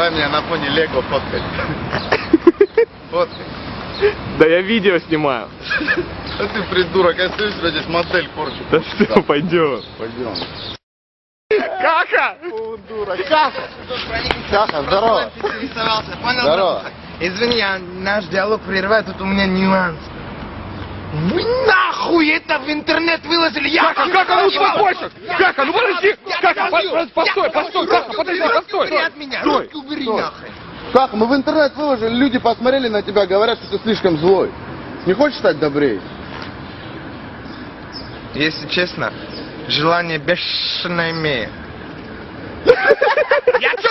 Давай меня на фоне Лего фоткать. Фоткай. Да я видео снимаю. Да ты придурок, я стою себе здесь модель порчу. Да все, пойдем. Пойдем. Кака! О, дура, Каха! Каха, здорово. Понял? Здорово. Извини, наш диалог прерывает, тут у меня нюанс. Вы нахуй это в интернет выложили? Я Кака, ну успокойся! Кака, ну подожди! Кака, постой, Кака, подожди, постой! Убери от меня, Стой, руки убери стой. нахрен. Каха, мы в интернет выложили, люди посмотрели на тебя, говорят, что ты слишком злой. Не хочешь стать добрее? Если честно, желание бешено имею. Я что,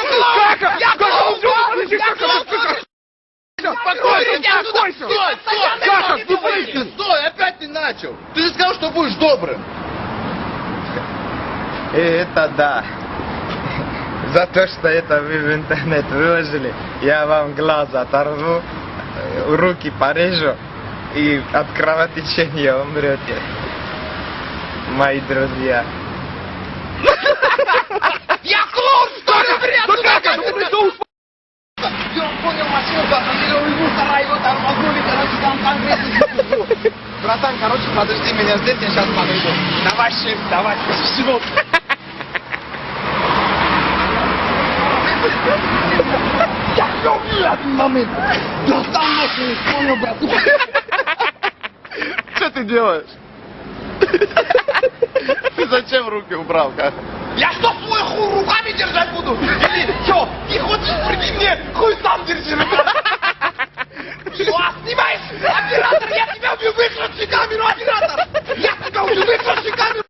Кака! Я подожди, Кака! Успокойся! Каха, ну подожди! Стой, опять ты начал. Ты же сказал, что будешь добрым. Это да. За то, что это вы в интернет выложили, я вам глаз оторву, руки порежу и от кровотечения умрете. Мои друзья. Я клоун, что ли, блядь? Ну Кака, ну подожди, Я понял машину, посмотрел его, сарай, его там могули, короче, там конкретно. Братан, короче, подожди меня здесь, я сейчас подойду. Давай, шеф, давай, всего. Я все убил один момент. Достал нож, не понял, братуха. Что ты делаешь? Ты зачем руки убрал, Каха? Я что, свой хуй руками держать буду? Или что, ты хочешь при мне хуй сам держи руками? Что, снимаешь? Оператор, я тебя убью, выключи камеру, оператор! Я тебя убью, выключи камеру!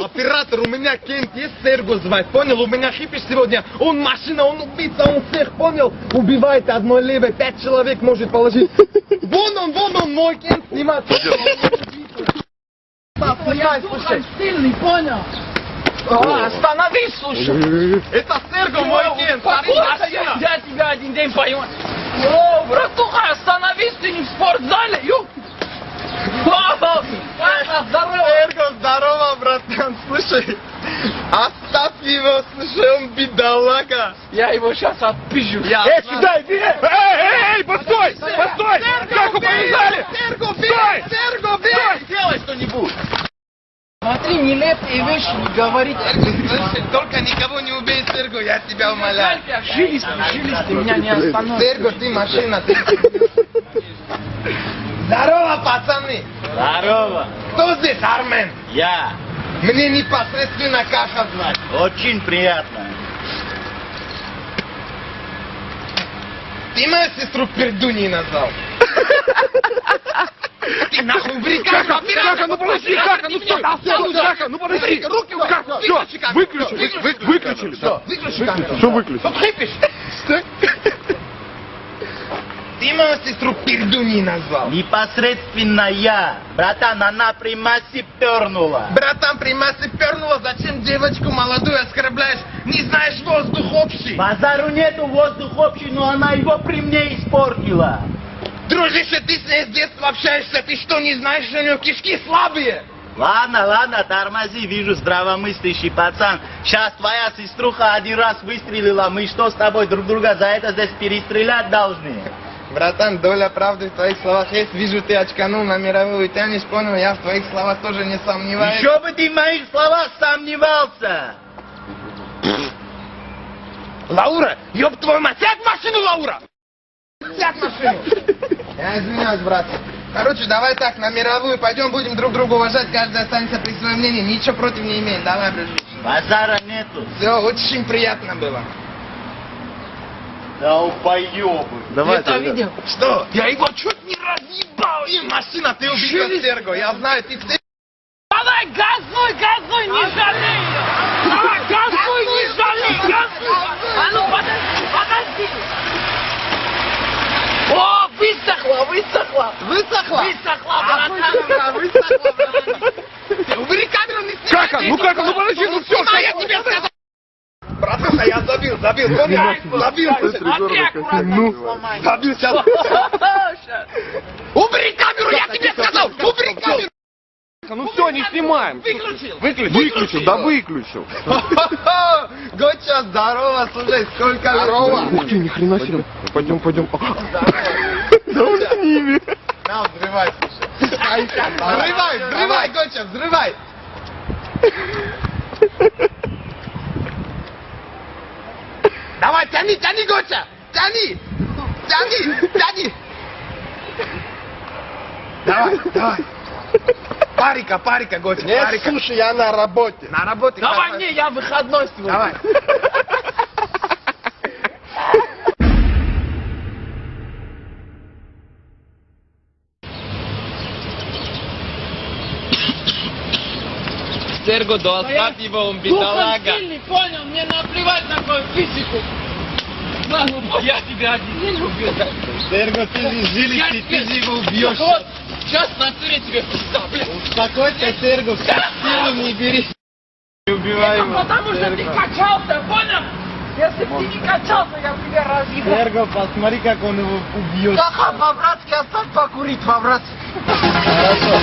Оператор, у меня Кент есть, Серго звать, понял? У меня хипиш сегодня, он машина, он убийца, он всех, понял? Убивает одной левой, 5 человек может положить. Вон он, мой Кент снимает. Снимай, слушай. Сильный, понял? Остановись, слушай. Это Серго, мой Кент, машина. Я тебя один день пою. О, братуха, остановись, ты не в спортзале, ёп. Здорово. Серго, здорово, братан, слушай. Оставь его, слушай, он бедолага. Я его сейчас отпизжу. сюда иди! Эй, постой! Постой! Каку повязали! Серго, бей! Стой! Серго, бей! Делай что-нибудь. Смотри, нелепые вещи не говорить. Слушай, только никого не убей, Серго, я тебя умоляю. Жились, ты меня не остановишь. Серго, ты машина, ты... Здорово, пацаны! Здорово, Кто здесь, Армен? я. Мне непосредственно Каха знать. Очень приятно. Ты мою сестру пердуней назвал? Ты нахуй убери камеру, Кака, ну подожди, Кака, ну стой! Кака, ну подожди! руки Кака, все, выключили, Все, выключи камеру. Что выключили? Что хрипишь? Ты мою сестру пердуней назвал? Непосредственно я. Братан, она при массе пернула. Братан, при массе пернула, зачем девочку молодую оскорбляешь? Не знаешь воздух общий? Базару нету, воздух общий, но она его при мне испортила. Дружище, ты с ней с детства общаешься, ты что, не знаешь, что у нее кишки слабые? Ладно, тормози, вижу здравомыслящий пацан. Сейчас твоя сеструха один раз выстрелила, мы что с тобой друг друга за это здесь перестрелять должны? Братан, доля правды в твоих словах есть. Вижу, ты очканул на мировую тянешь, понял? Я в твоих словах тоже не сомневаюсь. Еще бы ты в моих словах сомневался. Лаура, ёб твою мать, сядь в машину, Лаура! Сядь в машину! Я извиняюсь, брат. Короче, давай так, на мировую пойдем, будем друг друга уважать, каждый останется при своем мнении, ничего против не имеет. Давай, дружище. Базара нету. Все, очень приятно было. Да упоёбы. Давай, Это видел? Что? Я его чуть не разъебал! И машина, ты убил Серго, я знаю, ты все... Давай, газуй, не жалей! Давай, газуй, не жалей! Газуй! А ну, подожди! О, высохла! Высохла, братан! высохла, братан. Ты убери камеру, не снимай! Кака, ну подожди, ну все! Снимай, я тебе сказал! Братуха, я забил, забил, забил сейчас. Убери камеру, я тебе сказал, убери камеру! Катка, ну все, не снимаем. Выключил. Выключил, да выключил. Гоча, здорово, слушай, сколько Здорово. Ух ты, ни хрена себе. Пойдем. Да он с ними. На, взрывай, слушай. Взрывай, Гоча, взрывай. Давай, тяни, Гоча, тяни. Давай. Парика, Гоча, парика. Слушай, я на работе. На работе. Давай мне, я выходной сегодня. Давай. Серго, да оставь его, он бедолага. Духом сильный, понял? Мне наплевать на твою физику. Ладно, я тебя один не люблю. Серго, ты же жилище, ты же его убьешь. Вот, сейчас на туре тебе поставлю. Успокойся, Серго, силу не бери. Не убивай его. Потому что ты качался, понял? Если бы ты не качался, я бы тебя разъебал. Серго, посмотри, как он его убьет. Каха, по-братски, оставь покурить, по-братски. Хорошо.